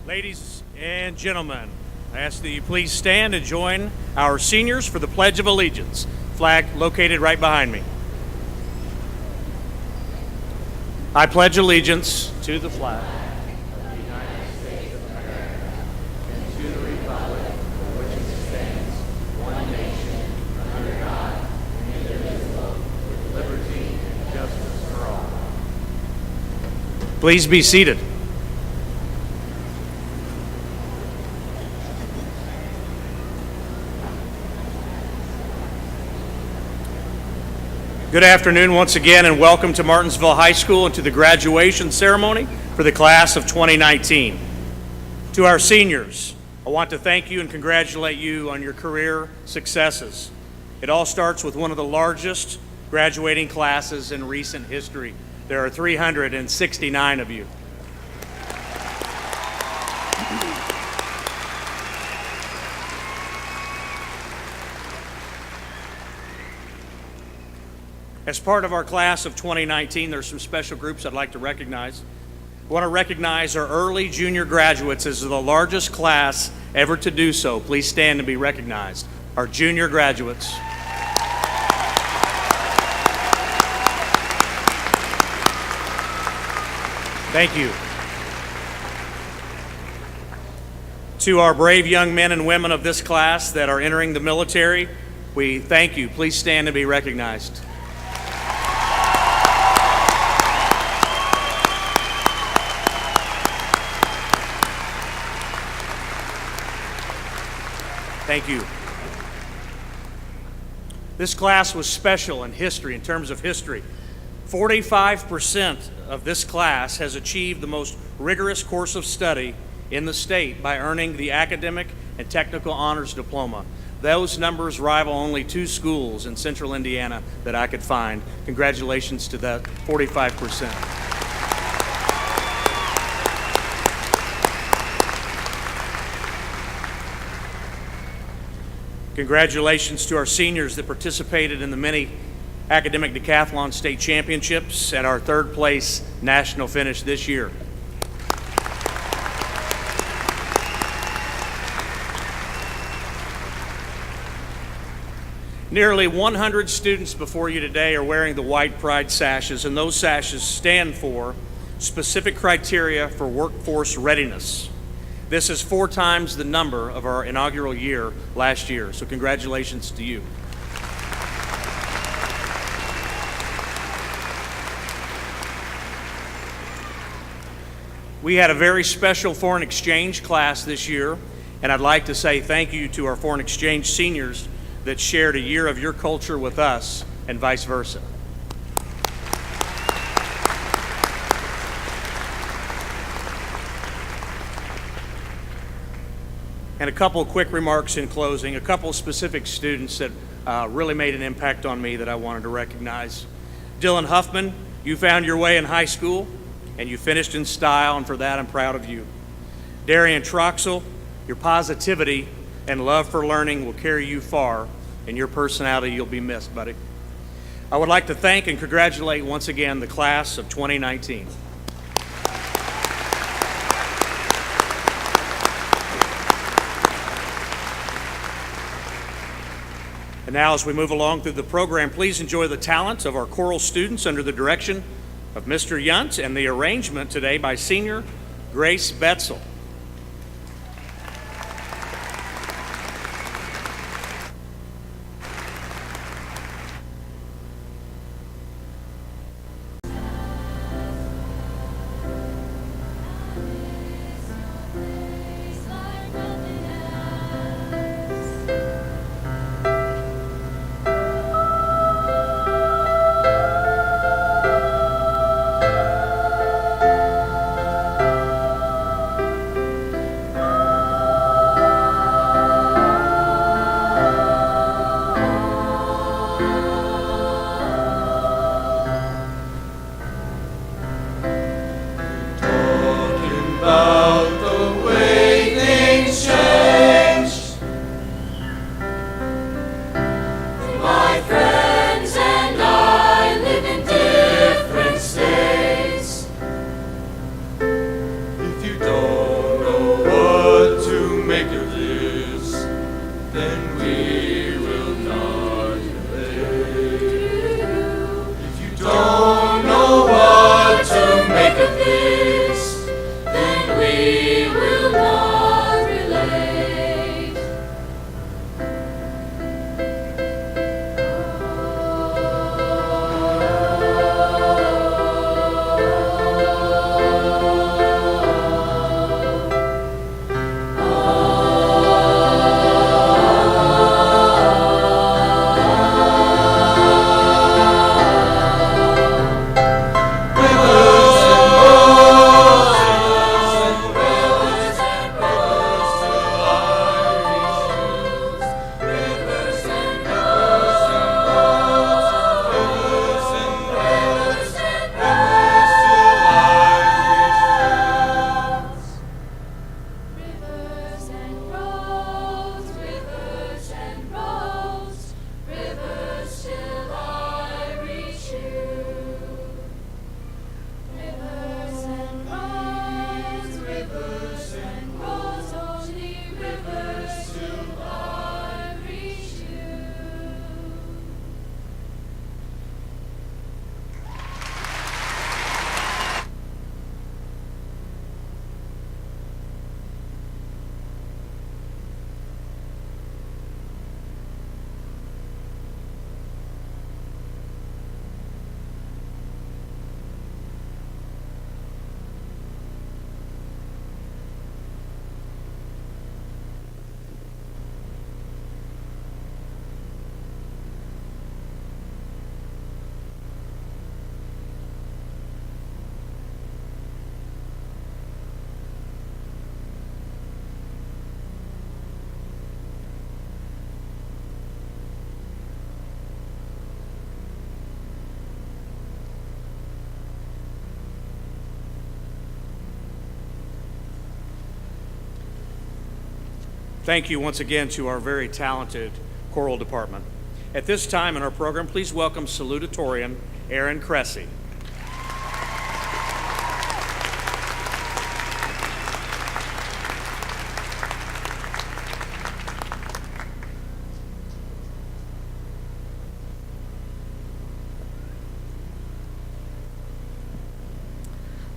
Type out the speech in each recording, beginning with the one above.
Ladies and gentlemen, I ask that you please stand and join our seniors for the Pledge of Allegiance, flag located right behind me. I pledge allegiance to the flag of the United States of America and to the republic for which it stands, one nation, under God, indivisible, with liberty and justice for all. Please be seated. Good afternoon once again, and welcome to Martinsville High School and to the graduation ceremony for the class of 2019. To our seniors, I want to thank you and congratulate you on your career successes. It all starts with one of the largest graduating classes in recent history. There are 369 of you. As part of our class of 2019, there's some special groups I'd like to recognize. I want to recognize our early junior graduates as the largest class ever to do so. Please stand and be recognized. Our junior graduates. Thank you. To our brave young men and women of this class that are entering the military, we thank you. Please stand and be recognized. Thank you. This class was special in history, in terms of history. 45% of this class has achieved the most rigorous course of study in the state by earning the academic and technical honors diploma. Those numbers rival only 2 schools in central Indiana that I could find. Congratulations to that 45%. Congratulations to our seniors that participated in the many academic decathlon state championships and our 3rd place national finish this year. Nearly 100 students before you today are wearing the white pride sashes, and those sashes stand for specific criteria for workforce readiness. This is 4 times the number of our inaugural year last year, so congratulations to you. We had a very special foreign exchange class this year, and I'd like to say thank you to our foreign exchange seniors that shared a year of your culture with us and vice versa. And a couple of quick remarks in closing, a couple of specific students that really made an impact on me that I wanted to recognize. Dylan Huffman, you found your way in high school and you finished in style, and for that I'm proud of you. Darian Troxel, your positivity and love for learning will carry you far, and your personality you'll be missed, buddy. I would like to thank and congratulate once again the class of 2019. And now as we move along through the program, please enjoy the talent of our choral students under the direction of Mr. Yunt and the arrangement today by senior Grace Betzel. Thank you once again to our very talented choral department. At this time in our program, please welcome Salutatorian Erin Kresse.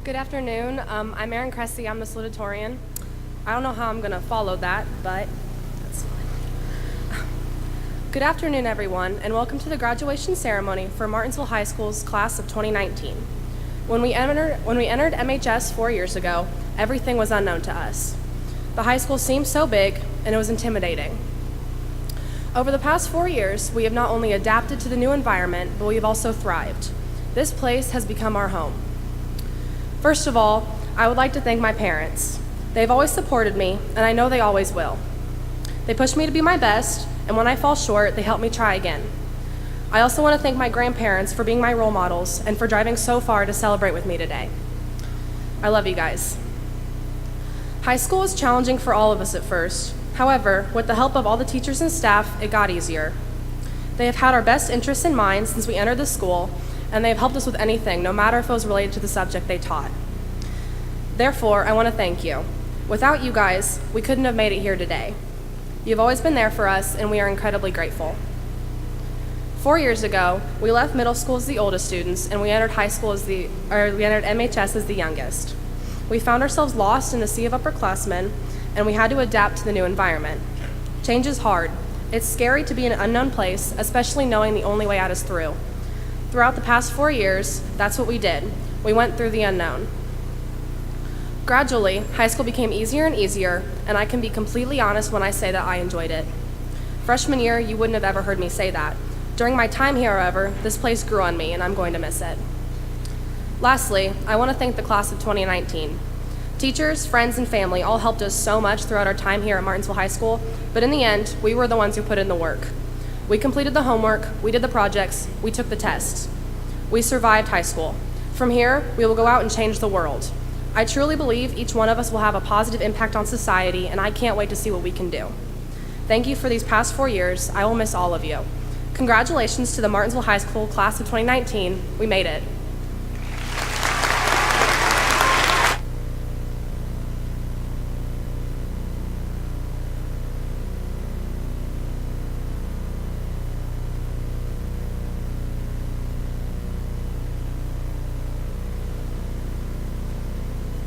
Good afternoon. I'm Erin Kresse. I'm the Salutatorian. I don't know how I'm going to follow that, but that's fine. Good afternoon, everyone, and welcome to the graduation ceremony for Martinsville High School's class of 2019. When we entered MHS 4 years ago, everything was unknown to us. The high school seemed so big, and it was intimidating. Over the past 4 years, we have not only adapted to the new environment, but we've also thrived. This place has become our home. First of all, I would like to thank my parents. They've always supported me, and I know they always will. They push me to be my best, and when I fall short, they help me try again. I also want to thank my grandparents for being my role models and for driving so far to celebrate with me today. I love you guys. High school was challenging for all of us at first. However, with the help of all the teachers and staff, it got easier. They have had our best interests in mind since we entered the school, and they have helped us with anything, no matter if it was related to the subject they taught. Therefore, I want to thank you. Without you guys, we couldn't have made it here today. You've always been there for us, and we are incredibly grateful. 4 years ago, we left middle school as the oldest students, and we entered MHS as the youngest. We found ourselves lost in the sea of upperclassmen, and we had to adapt to the new environment. Change is hard. It's scary to be in an unknown place, especially knowing the only way out is through. Throughout the past 4 years, that's what we did. We went through the unknown. Gradually, high school became easier and easier, and I can be completely honest when I say that I enjoyed it. Freshman year, you wouldn't have ever heard me say that. During my time here, however, this place grew on me, and I'm going to miss it. Lastly, I want to thank the class of 2019. Teachers, friends, and family all helped us so much throughout our time here at Martinsville High School, but in the end, we were the ones who put in the work. We completed the homework, we did the projects, we took the tests. We survived high school. From here, we will go out and change the world. I truly believe each one of us will have a positive impact on society, and I can't wait to see what we can do. Thank you for these past 4 years. I will miss all of you. Congratulations to the Martinsville High School class of 2019. We made it.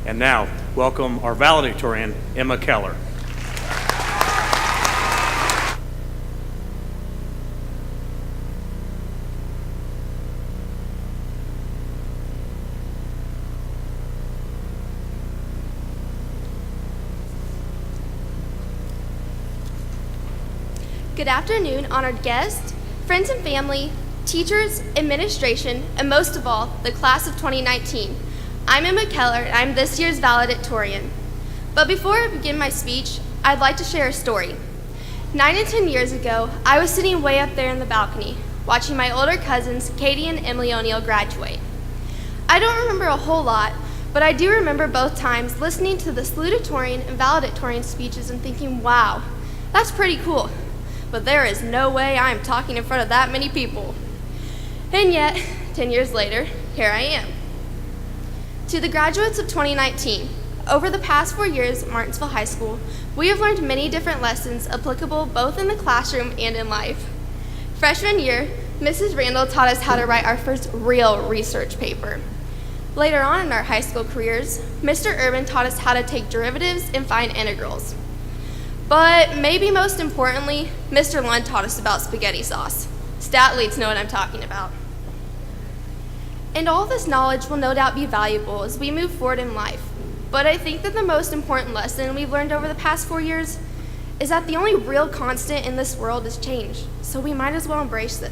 And now, welcome our valedictorian, Emmah Keller. Good afternoon, honored guests, friends and family, teachers, administration, and most of all, the class of 2019. I'm Emmah Keller, and I'm this year's valedictorian. But before I begin my speech, I'd like to share a story. 9 and 10 years ago, I was sitting way up there in the balcony, watching my older cousins, Katie and Emily O'Neill, graduate. I don't remember a whole lot, but I do remember both times listening to the salutatorian and valedictorian speeches and thinking, wow, that's pretty cool. But there is no way I'm talking in front of that many people. And yet, 10 years later, here I am. To the graduates of 2019, over the past 4 years at Martinsville High School, we have learned many different lessons applicable both in the classroom and in life. Freshman year, Mrs. Randall taught us how to write our first real research paper. Later on in our high school careers, Mr. Urban taught us how to take derivatives and find integrals. But maybe most importantly, Mr. Lund taught us about spaghetti sauce. Stat leads know what I'm talking about. And all this knowledge will no doubt be valuable as we move forward in life. But I think that the most important lesson we've learned over the past 4 years is that the only real constant in this world is change, so we might as well embrace it.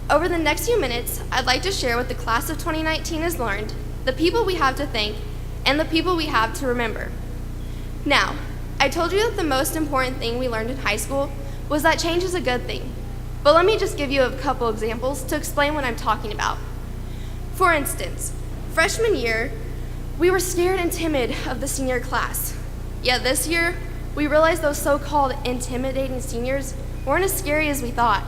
Over the next few minutes, I'd like to share what the class of 2019 has learned, the people we have to thank, and the people we have to remember. Now, I told you that the most important thing we learned in high school was that change is a good thing. But let me just give you a couple examples to explain what I'm talking about. For instance, freshman year, we were scared and timid of the senior class. Yet this year, we realized those so-called intimidating seniors weren't as scary as we thought.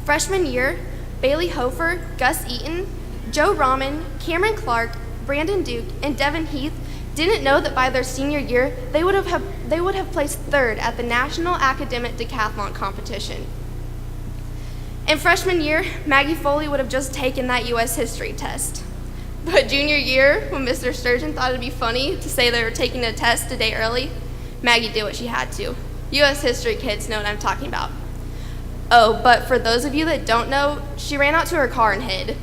Freshman year, Bailey Hofer, Gus Eaton, Joe Rahman, Cameron Clark, Brandon Duke, and Devin Heath didn't know that by their senior year, they would have placed third at the National Academic Decathlon competition. In freshman year, Maggie Foley would have just taken that U.S. history test. But junior year, when Mr. Sturgeon thought it'd be funny to say they were taking a test a day early, Maggie did what she had to. U.S. history kids know what I'm talking about. Oh, but for those of you that don't know, she ran out to her car and hid.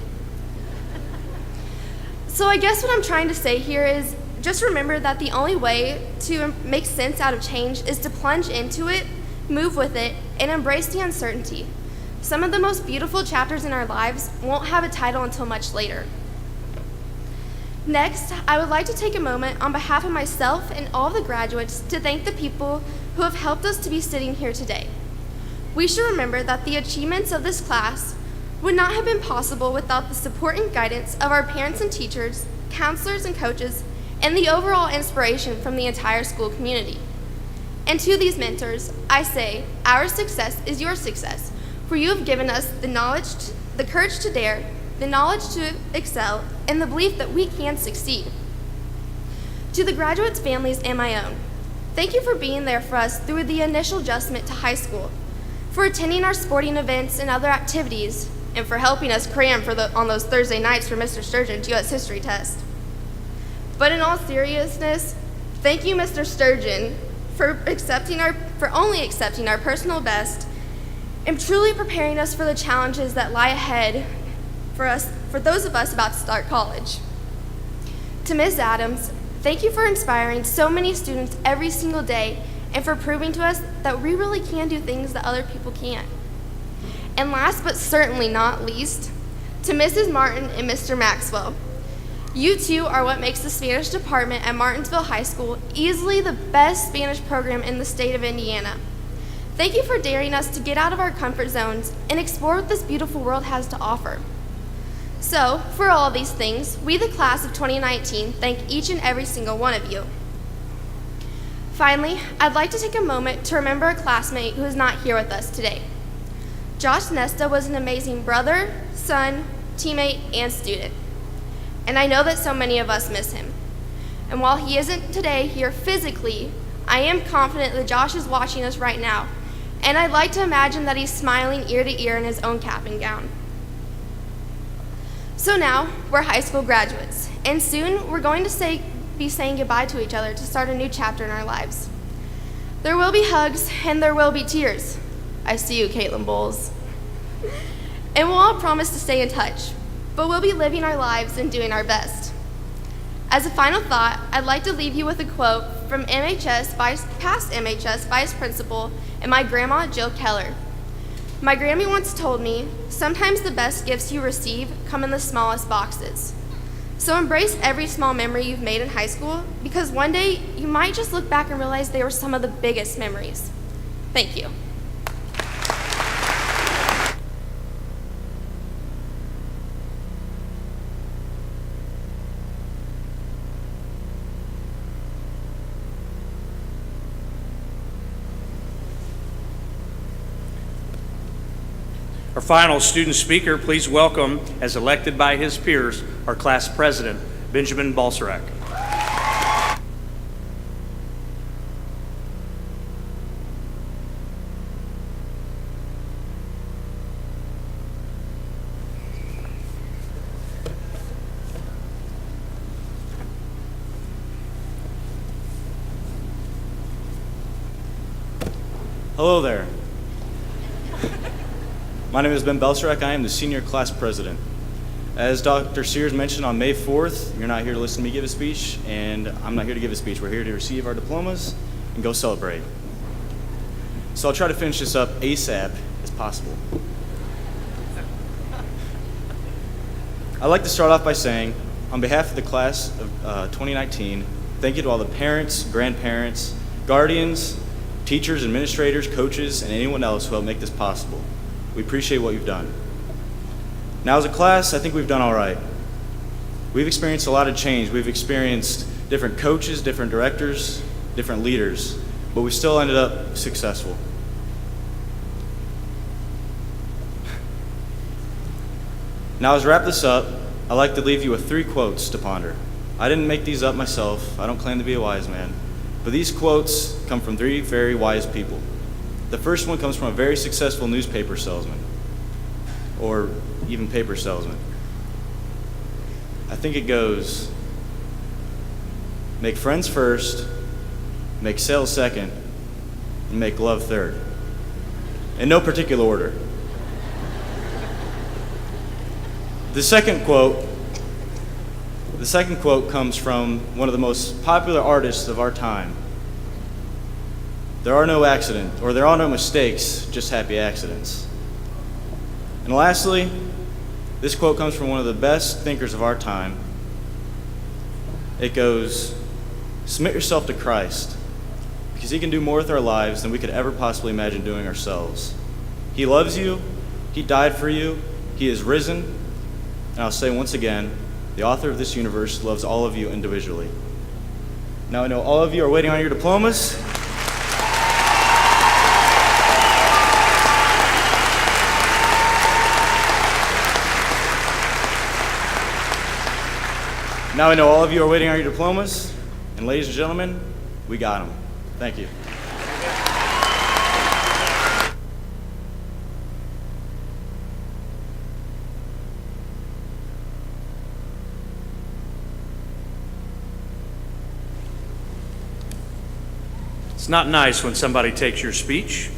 So I guess what I'm trying to say here is just remember that the only way to make sense out of change is to plunge into it, move with it, and embrace the uncertainty. Some of the most beautiful chapters in our lives won't have a title until much later. Next, I would like to take a moment on behalf of myself and all the graduates to thank the people who have helped us to be sitting here today. We should remember that the achievements of this class would not have been possible without the support and guidance of our parents and teachers, counselors and coaches, and the overall inspiration from the entire school community. And to these mentors, I say, our success is your success, for you have given us the knowledge, the courage to dare, the knowledge to excel, and the belief that we can succeed. To the graduates' families and my own, thank you for being there for us through the initial adjustment to high school, for attending our sporting events and other activities, and for helping us cram on those Thursday nights for Mr. Sturgeon's U.S. history test. But in all seriousness, thank you, Mr. Sturgeon, for only accepting our personal best and truly preparing us for the challenges that lie ahead for those of us about to start college. To Ms. Adams, thank you for inspiring so many students every single day and for proving to us that we really can do things that other people can't. And last but certainly not least, to Mrs. Martin and Mr. Maxwell, you two are what makes the Spanish department at Martinsville High School easily the best Spanish program in the state of Indiana. Thank you for daring us to get out of our comfort zones and explore what this beautiful world has to offer. So, for all these things, we, the class of 2019, thank each and every single one of you. Finally, I'd like to take a moment to remember a classmate who is not here with us today. Josh Nesta was an amazing brother, son, teammate, and student. And I know that so many of us miss him. And while he isn't today here physically, I am confident that Josh is watching us right now, and I'd like to imagine that he's smiling ear to ear in his own cap and gown. So now, we're high school graduates, and soon we're going to be saying goodbye to each other to start a new chapter in our lives. There will be hugs, and there will be tears. I see you, Caitlin Bowles. And we'll all promise to stay in touch, but we'll be living our lives and doing our best. As a final thought, I'd like to leave you with a quote from past MHS Vice Principal and my grandma, Jill Keller. My Grammy once told me, sometimes the best gifts you receive come in the smallest boxes. So embrace every small memory you've made in high school, because one day you might just look back and realize they were some of the biggest memories. Thank you. Our final student speaker, please welcome, as elected by his peers, our class president, Benjamin Balcerak. Hello there. My name is Ben Balcerak. I am the senior class president. As Dr. Sears mentioned, on May 4th, you're not here to listen to me give a speech, and I'm not here to give a speech. We're here to receive our diplomas and go celebrate. So I'll try to finish this up ASAP as possible. I'd like to start off by saying, on behalf of the class of 2019, thank you to all the parents, grandparents, guardians, teachers, administrators, coaches, and anyone else who helped make this possible. We appreciate what you've done. Now, as a class, I think we've done all right. We've experienced a lot of change. We've experienced different coaches, different directors, different leaders. but we still ended up successful. Now, as we wrap this up, I'd like to leave you with 3 quotes to ponder. I didn't make these up myself. I don't claim to be a wise man. But these quotes come from 3 very wise people. The first one comes from a very successful newspaper salesman, or even paper salesman. I think it goes, make friends first, make sales second, and make love third. In no particular order. The second quote comes from one of the most popular artists of our time. There are no mistakes, just happy accidents. And lastly, this quote comes from one of the best thinkers of our time. It goes, submit yourself to Christ, because he can do more with our lives than we could ever possibly imagine doing ourselves. He loves you, he died for you, he is risen, and I'll say once again, the author of this universe loves all of you individually. Now I know all of you are waiting on your diplomas. Now I know all of you are waiting on your diplomas, and ladies and gentlemen, we got them. Thank you. It's not nice when somebody takes your speech.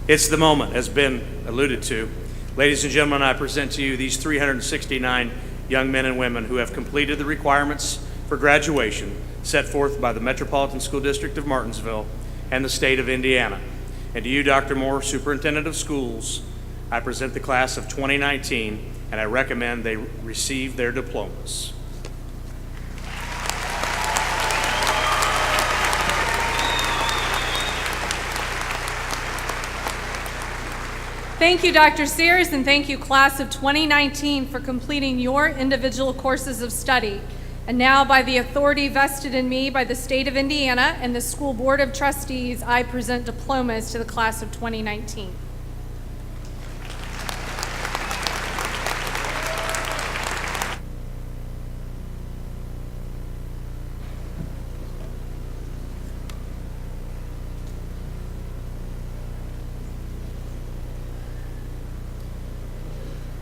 It's the moment, as been alluded to. Ladies and gentlemen, I present to you these 369 young men and women who have completed the requirements for graduation set forth by the Metropolitan School District of Martinsville and the state of Indiana. And to you, Dr. Moore, Superintendent of Schools, I present the class of 2019, and I recommend they receive their diplomas. Thank you, Dr. Sears, and thank you, class of 2019, for completing your individual courses of study. And now, by the authority vested in me by the state of Indiana and the School Board of Trustees, I present diplomas to the class of 2019.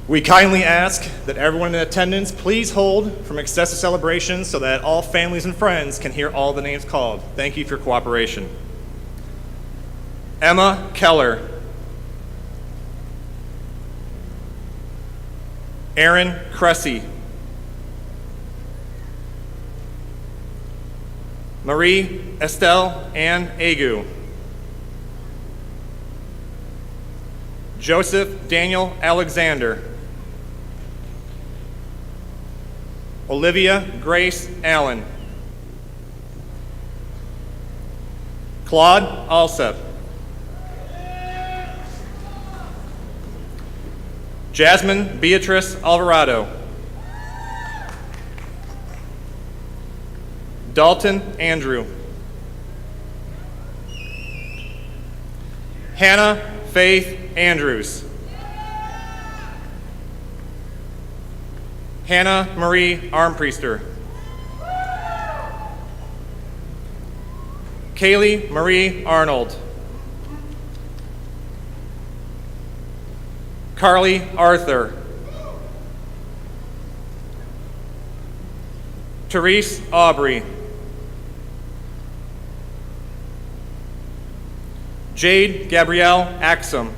We kindly ask that everyone in attendance please hold from excessive celebrations so that all families and friends can hear all the names called. Thank you for your cooperation. Emmah Keller. Erin Kresse. Marie Estelle Ann Agu. Joseph Daniel Alexander. Olivia Grace Allen. Claude Alsep. Jasmine Beatrice Alvarado. Dalton Andrew. Hannah Faith Andrews. Hannah Marie Armpriester. Kaylee Marie Arnold. Carly Arthur. Therese Aubrey. Jade Gabrielle Axum.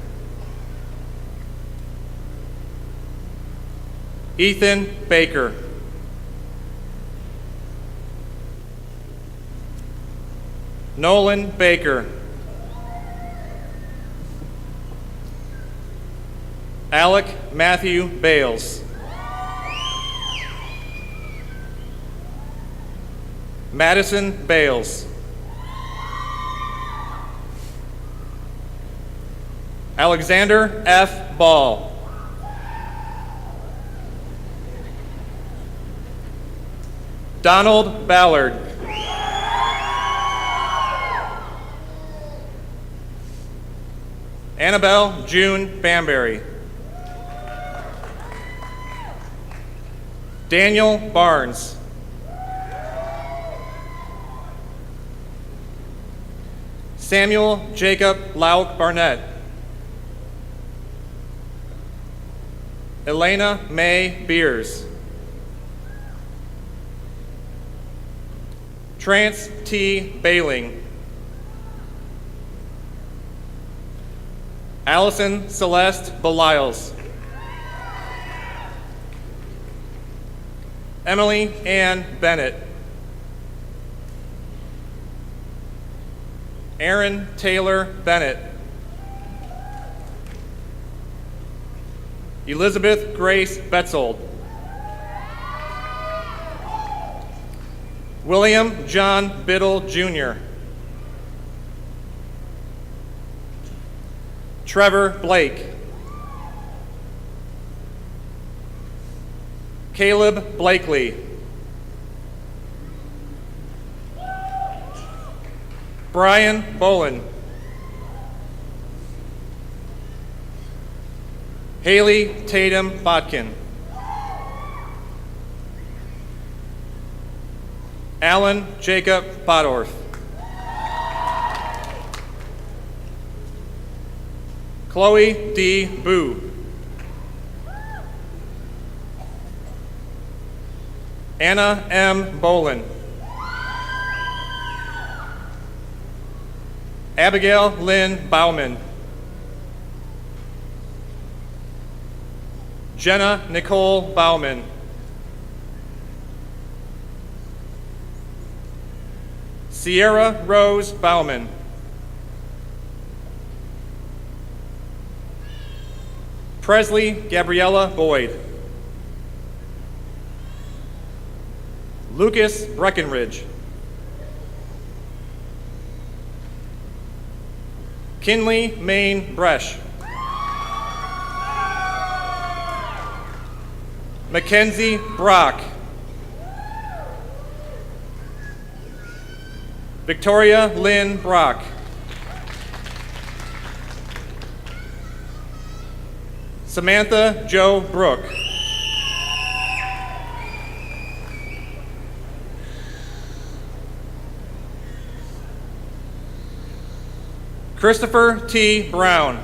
Ethan Baker. Nolan Baker. Alec Matthew Bales. Madison Bales. Alexander F. Ball. Donald Ballard. Annabelle June Banbury. Daniel Barnes. Samuel Jacob Lauk Barnett. Elena Mae Beers. Trance T. Bailing. Allison Celeste Beliles. Emily Ann Bennett. Erin Taylor Bennett. Elizabeth Grace Betzold. William John Biddle, Jr. Trevor Blake. Caleb Blakely. Brian Bolin. Haley Tatum Botkin. Alan Jacob Podorf. Chloe D. Boo. Anna M. Bolin. Abigail Lynn Bauman. Jenna Nicole Bauman. Sierra Rose Bauman. Presley Gabriella Boyd. Lucas Breckenridge. Kinley Main Bresh. Mackenzie Brock. Victoria Lynn Brock. Samantha Jo Brook. Christopher T. Brown.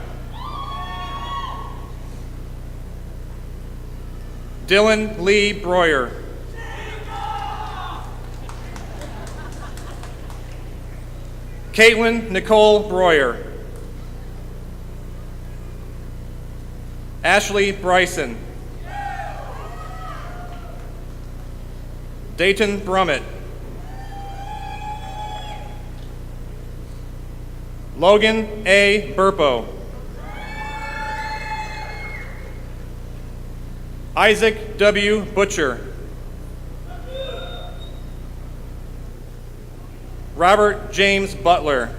Dylan Lee Breuer. Caitlin Nicole Breuer. Ashley Bryson. Dayton Brummett. Logan A. Burpo. Isaac W. Butcher. Robert James Butler.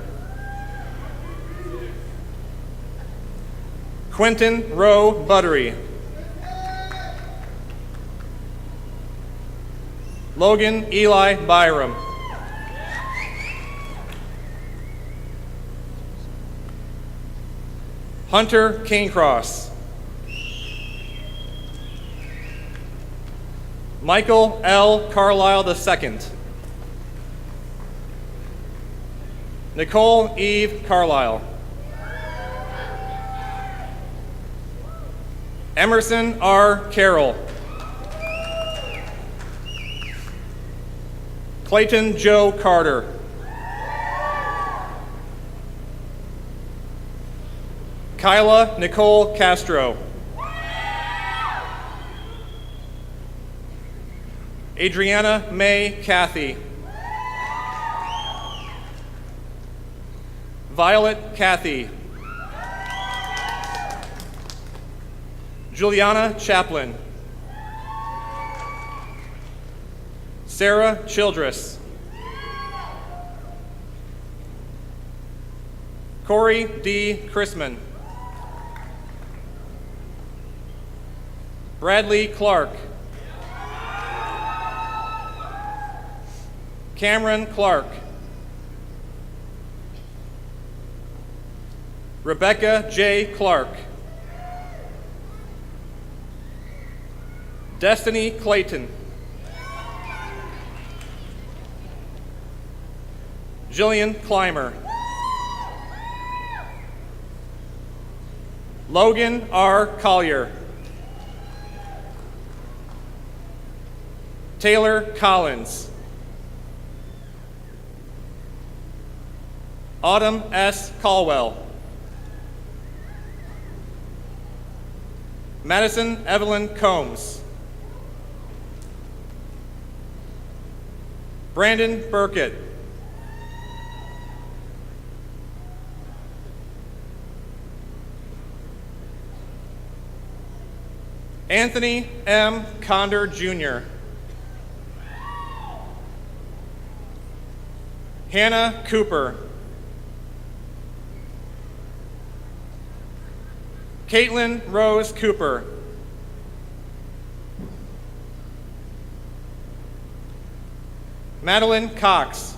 Quentin Rowe Buttery. Logan Eli Byram. Hunter Cancross. Michael L. Carlisle II. Nicole Eve Carlisle. Emerson R. Carroll. Clayton Joe Carter. Kyla Nicole Castro. Adriana May Cathy. Violet Cathy. Juliana Chaplin. Sarah Childress. Corey D. Chrisman. Bradley Clark. Cameron Clark. Rebecca J. Clark. Destiny Clayton. Jillian Clymer. Logan R. Collier. Taylor Collins. Autumn S. Caldwell. Madison Evelyn Combs. Brandon Burkett. Anthony M. Condor, Jr. Hannah Cooper. Caitlin Rose Cooper. Madeline Cox.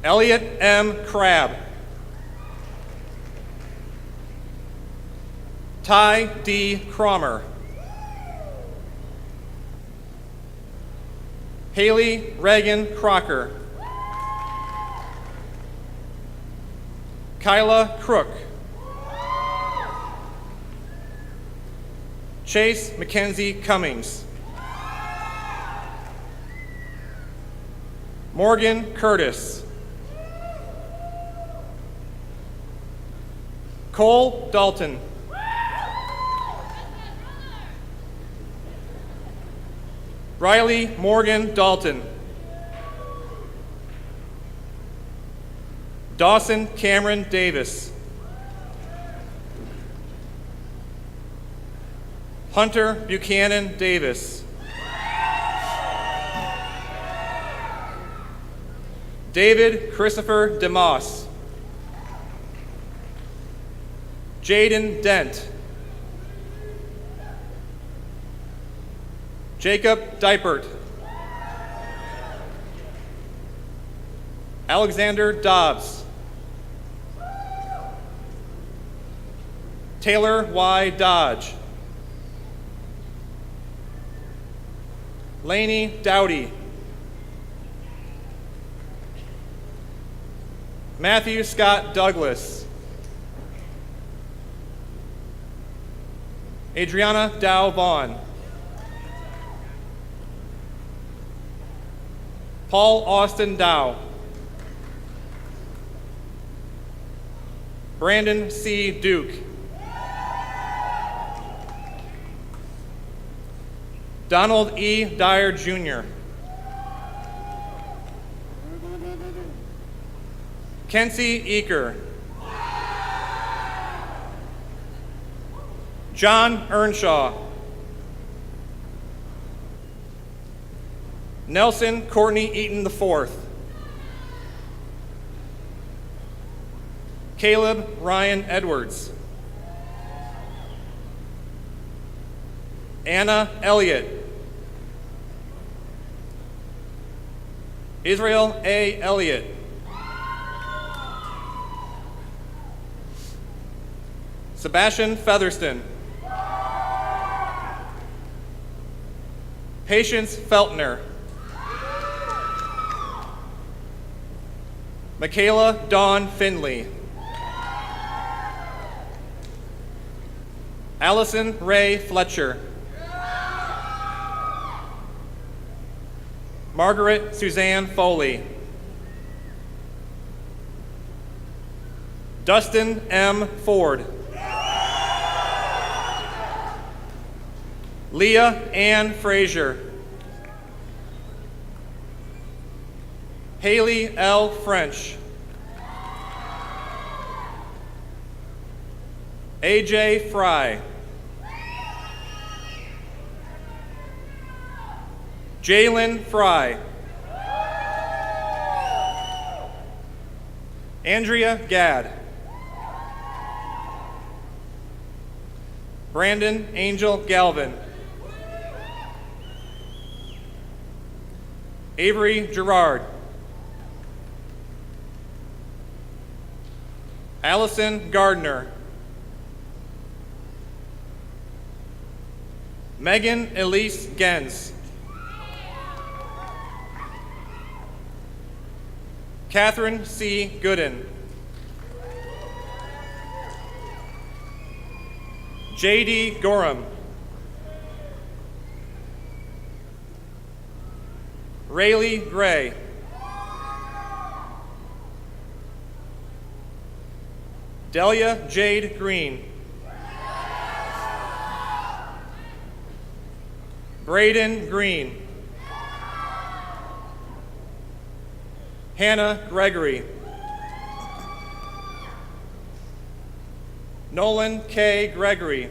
Elliot M. Crabb. Ty D. Cromer. Haley Reagan Crocker. Kyla Crook. Chase Mackenzie Cummings. Morgan Curtis. Cole Dalton. Riley Morgan Dalton. Dawson Cameron Davis. Hunter Buchanan Davis. David Christopher DeMoss. Jaden Dent. Jacob Dipert. Alexander Dobbs. Taylor Y. Dodge. Laney Dowdy. Matthew Scott Douglas. Adriana Dow Vaughn. Paul Austin Dow. Brandon C. Duke. Donald E. Dyer, Jr. Kenzie Eaker. John Earnshaw. Nelson Courtney Eaton IV. Caleb Ryan Edwards. Anna Elliott. Israel A. Elliott. Sebastian Featherston. Patience Feltner. Michaela Dawn Finley. Allison Ray Fletcher. Margaret Suzanne Foley. Dustin M. Ford. Leah Ann Frazier. Haley L. French. AJ Fry. Jalen Fry. Andrea Gadd. Brandon Angel Galvin. Avery Gerard. Allison Gardner. Megan Elise Gens. Catherine C. Gooden. J.D. Gorham. Rayleigh Gray. Delia Jade Green. Braden Green. Hannah Gregory. Nolan K. Gregory.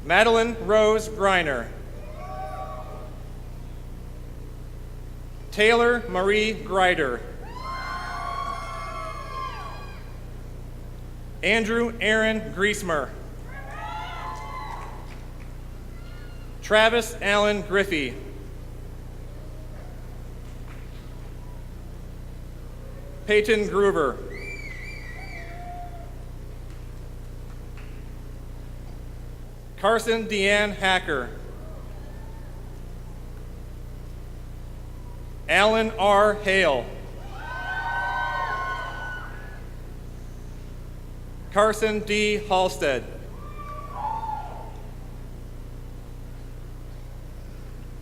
Madeline Rose Griner. Taylor Marie Grider. Andrew Aaron Griesmer. Travis Allen Griffey. Peyton Gruber. Carson Deanne Hacker. Alan R. Hale. Carson D. Halstead.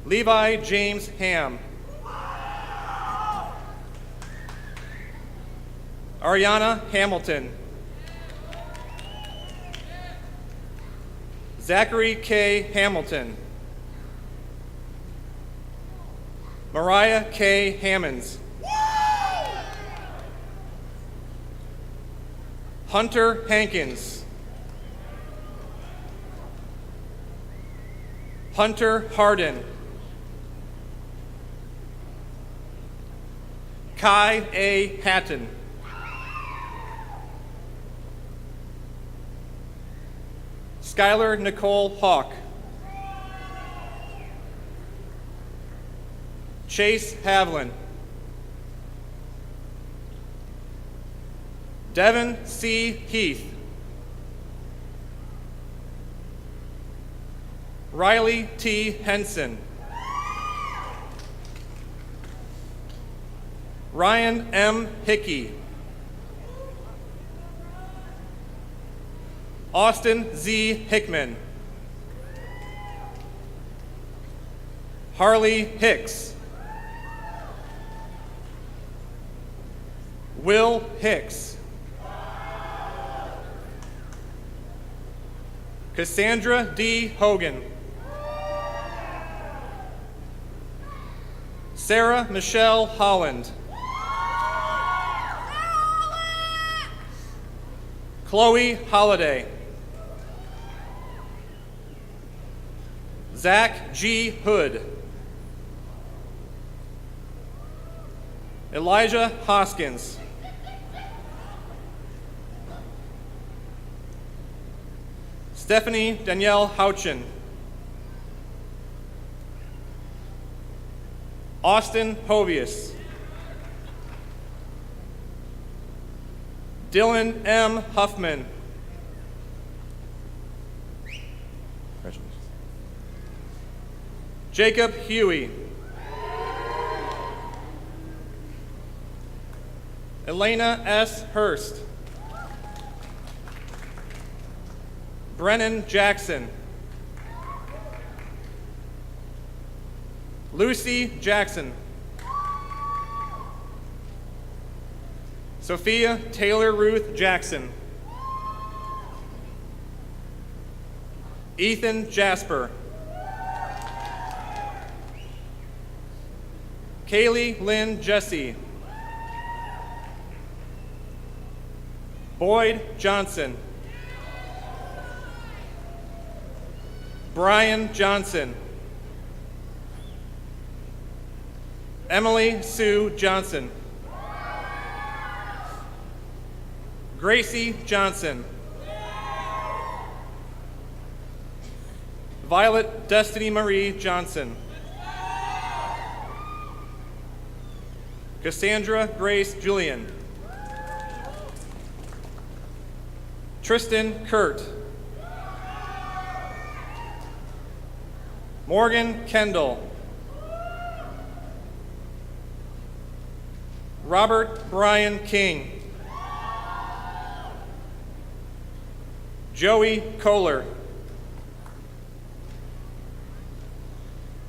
Levi James Ham. Ariana Hamilton. Zachary K. Hamilton. Mariah K. Hammonds. Hunter Hankins. Hunter Harden. Kai A. Hatton. Skylar Nicole Hawk. Chase Havlin. Devin C. Heath. Riley T. Henson. Ryan M. Hickey. Austin Z. Hickman. Harley Hicks. Will Hicks. Cassandra D. Hogan. Sarah Michelle Holland. Chloe Holliday. Zach G. Hood. Elijah Hoskins. Stephanie Danielle Houchin. Austin Hovius. Dylan M. Huffman. Congratulations. Jacob Huey. Elena S. Hurst. Brennan Jackson. Lucy Jackson. Sophia Taylor Ruth Jackson. Ethan Jasper. Kaylee Lynn Jesse. Boyd Johnson. Brian Johnson. Emily Sue Johnson. Gracie Johnson. Violet Destiny Marie Johnson. Cassandra Grace Julian. Tristan Kurt. Morgan Kendall. Robert Brian King. Joey Kohler.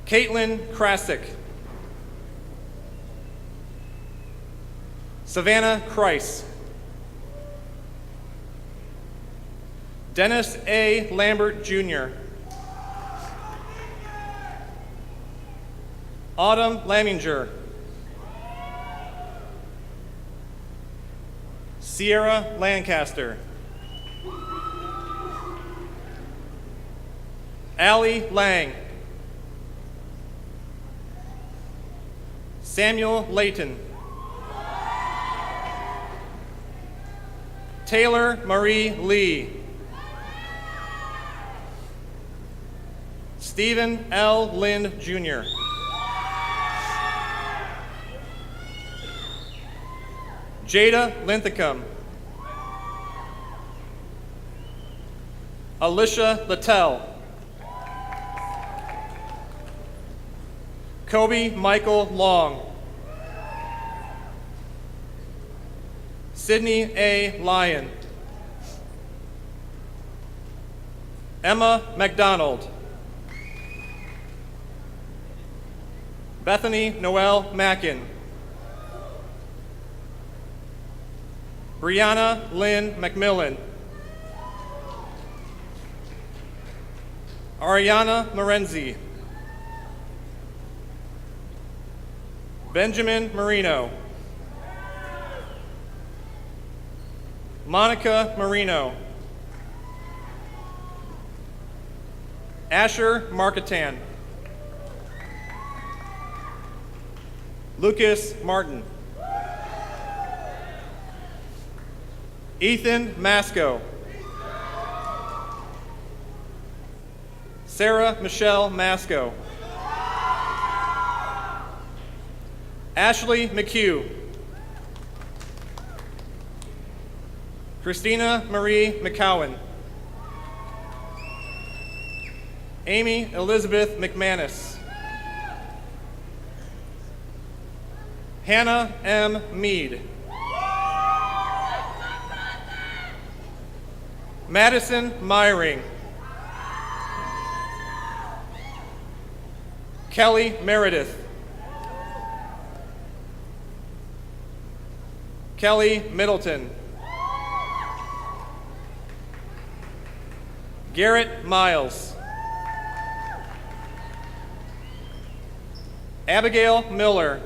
Caitlin Krasick. Savannah Kreis. Dennis A. Lambert Jr. Autumn Lamminger. Sierra Lancaster. Allie Lang. Samuel Layton. Taylor Marie Lee. Stephen L. Lind Jr. Jada Linthicum. Alicia Littell. Kobe Michael Long. Sydney A. Lyon. Emmah McDonald. Bethany Noel Mackin. Brianna Lynn McMillan. Ariana Morenzi. Benjamin Marino. Monica Marino. Asher Marketan. Lucas Martin. Ethan Masco. Sarah Michelle Masco. Ashley McHugh. Christina Marie McCowan. Amy Elizabeth McManus. Hannah M. Mead. Madison Myring. Kelly Meredith. Kelly Middleton. Garrett Miles. Abigail Miller.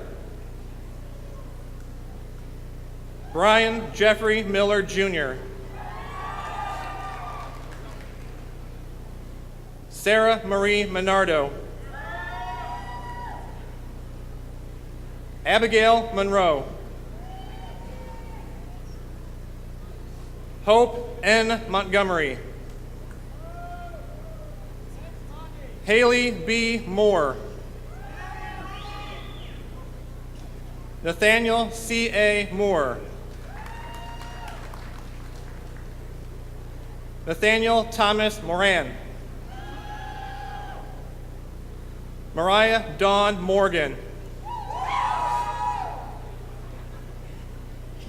Brian Jeffrey Miller Jr. Sarah Marie Menardo. Abigail Monroe. Hope N. Montgomery. Haley B. Moore. Nathaniel C. A. Moore. Nathaniel Thomas Moran. Mariah Dawn Morgan.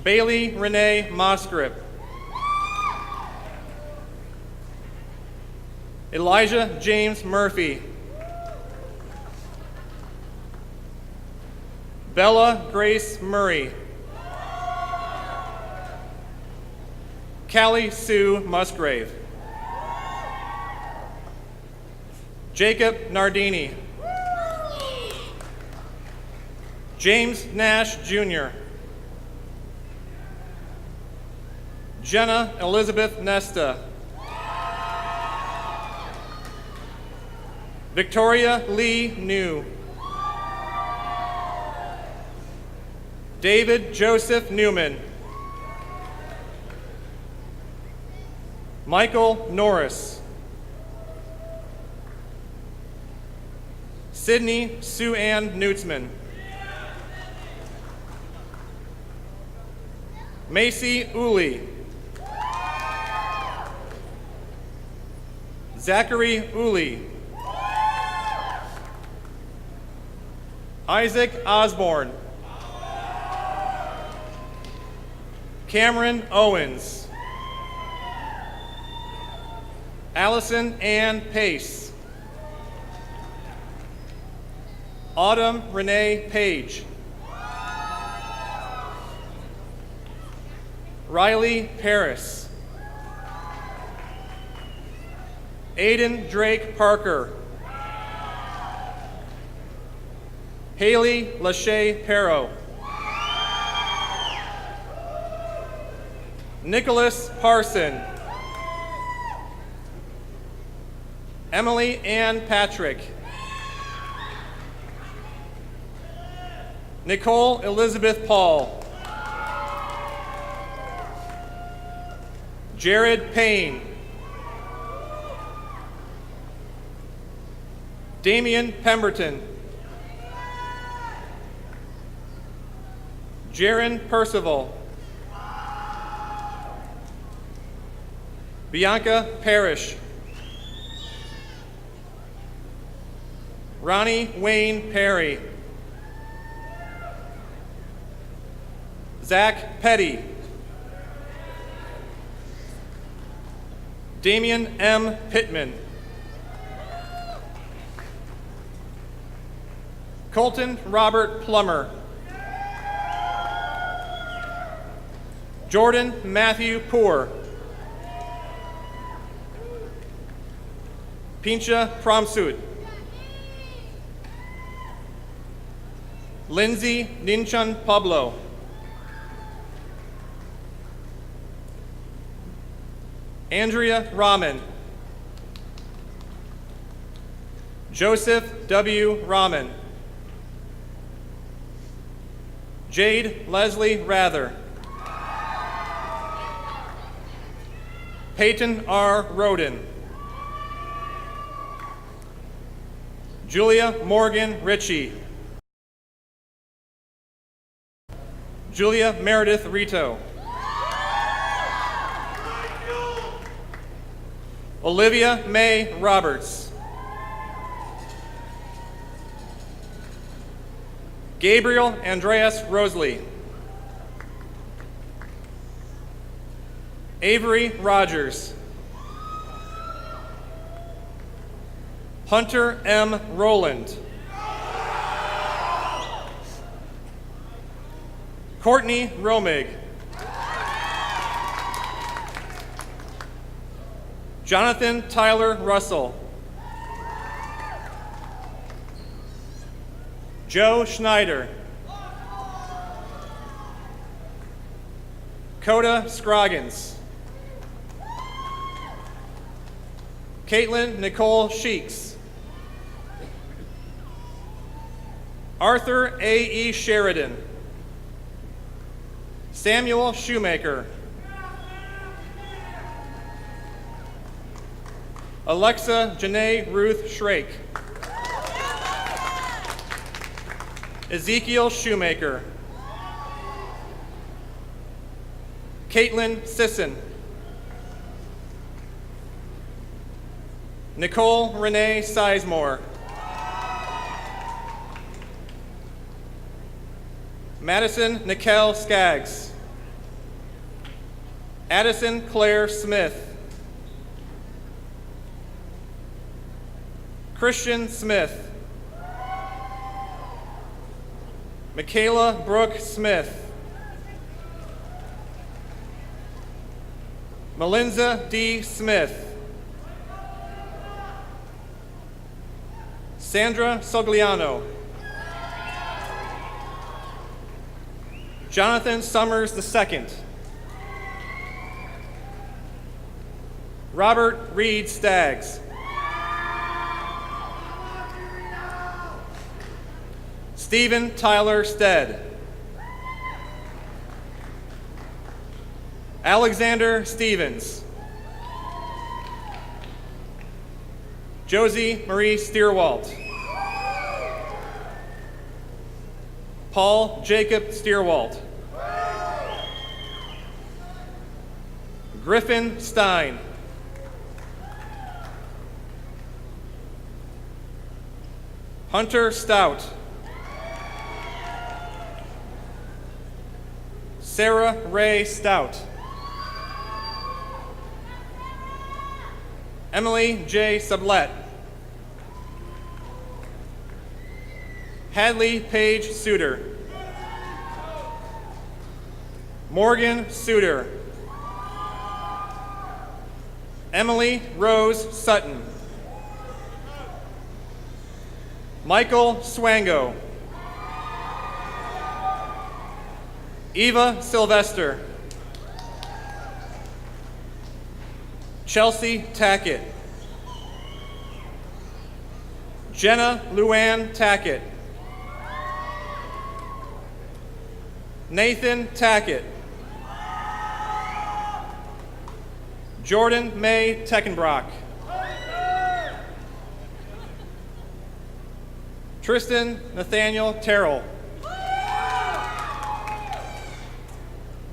Bailey Renee Mosgrip. Elijah James Murphy. Bella Grace Murray. Callie Sue Musgrave. Jacob Nardini. James Nash Jr. Jenna Elizabeth Nesta. Victoria Lee New. David Joseph Newman. Michael Norris. Sydney Sue Ann Newtsman. Macy Uli. Zachary Uli. Isaac Osborne. Cameron Owens. Allison Ann Pace. Autumn Renee Page. Riley Paris. Aiden Drake Parker. Haley Lachey Perro. Nicholas Parson. Emily Ann Patrick. Nicole Elizabeth Paul. Jared Payne. Damian Pemberton. Jaron Percival. Bianca Parrish. Ronnie Wayne Perry. Zach Petty. Damian M. Pittman. Colton Robert Plummer. Jordan Matthew Poor. Pincha Promsut. Lindsay Ninchan Pablo. Andrea Rahman. Joseph W. Rahman. Jade Leslie Rather. Peyton R. Roden. Julia Morgan Ritchie. Julia Meredith Rito. Olivia May Roberts. Gabriel Andreas Rosley. Avery Rogers. Hunter M. Rowland. Courtney Romig. Jonathan Tyler Russell. Joe Schneider. Coda Scroggins. Caitlin Nicole Sheeks. Arthur A.E. Sheridan. Samuel Shoemaker. Alexa Janae Ruth Shrake. Ezekiel Shoemaker. Caitlin Sisson. Nicole Renee Sizemore. Madison Nikel Skaggs. Addison Claire Smith. Christian Smith. Michaela Brooke Smith. Melinza D. Smith. Sandra Sogliano. Jonathan Summers II. Robert Reed Staggs. Stephen Tyler Stead. Alexander Stevens. Josie Marie Steerwalt. Paul Jacob Steerwalt. Griffin Stein. Hunter Stout. Sarah Ray Stout. Emily J. Sublette. Hadley Paige Suter. Morgan Suter. Emily Rose Sutton. Michael Swango. Eva Sylvester. Chelsea Tackett. Jenna Luann Tackett. Nathan Tackett. Jordan May Teckenbrock. Tristan Nathaniel Terrell.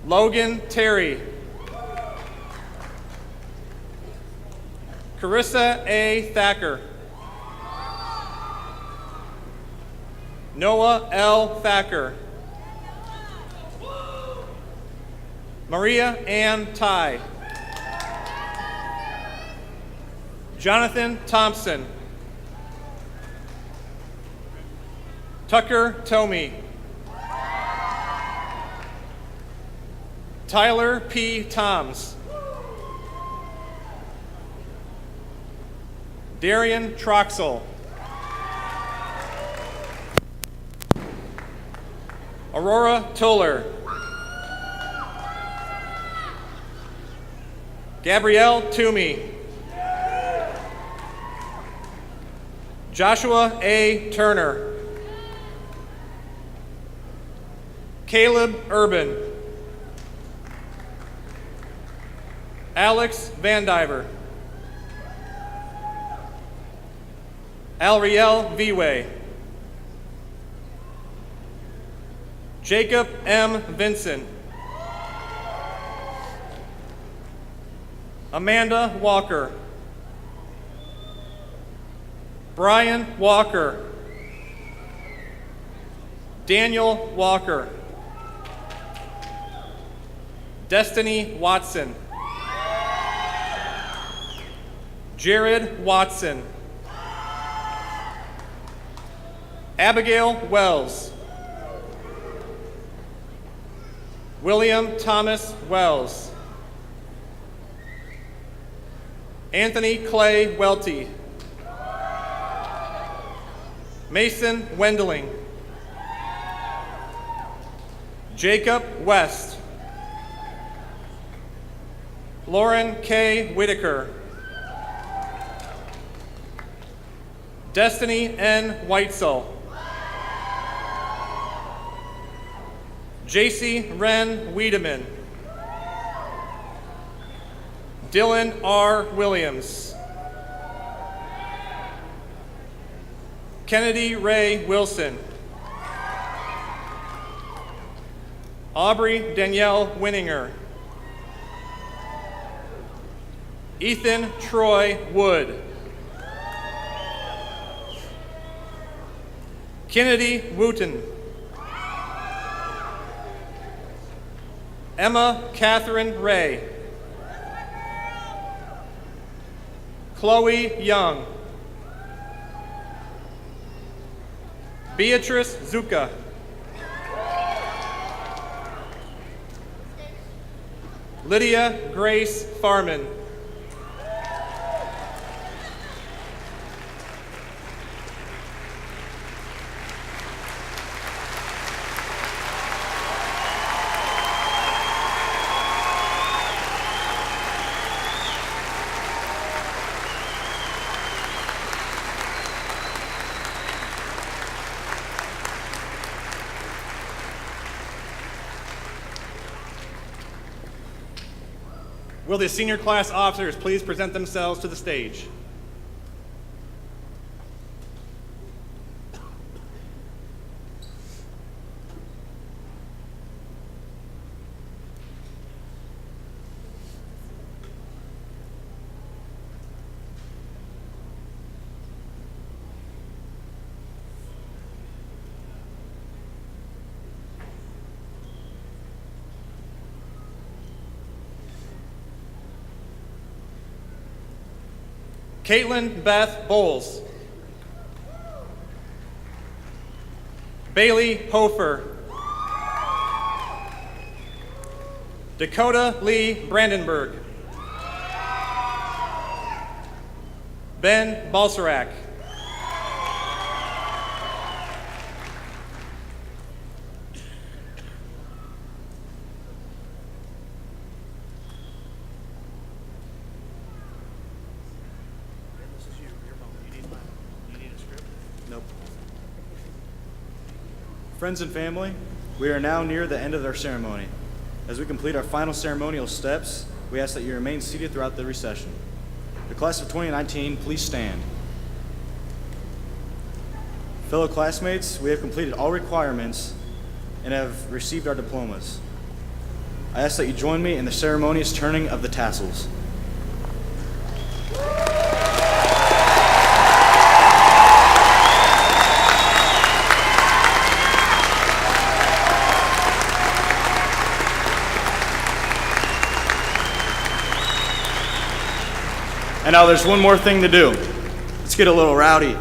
Logan Terry. Carissa A. Thacker. Noah L. Thacker. Maria Ann Ty. Jonathan Thompson. Tucker Tomey. Tyler P. Toms. Darian Troxel. Aurora Toller. Gabrielle Toomey. Joshua A. Turner. Caleb Urban. Alex Vandiver. Alriel Viway. Jacob M. Vinson. Amanda Walker. Brian Walker. Daniel Walker. Destiny Watson. Jared Watson. Abigail Wells. William Thomas Wells. Anthony Clay Welty. Mason Wendling. Jacob West. Lauren K. Whitaker. Destiny N. Weitzel. JC Ren Wiedemann. Dylan R. Williams. Kennedy Ray Wilson. Aubrey Danielle Winninger. Ethan Troy Wood. Kennedy Wooten. Emma Catherine Ray. Chloe Young. Beatrice Zuka. Lydia Grace Farman. Will the senior class officers please present themselves to the stage? Caitlin Beth Bowles. Bailey Hofer. Dakota Lee Brandenburg. Ben Balcerak. Nope. Friends and family, we are now near the end of our ceremony. As we complete our final ceremonial steps, we ask that you remain seated throughout the recession. The class of 2019, please stand. Fellow classmates, we have completed all requirements and have received our diplomas. I ask that you join me in the ceremonious turning of the tassels. And now there's one more thing to do. Let's get a little rowdy.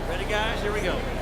Ready, guys? Here we go.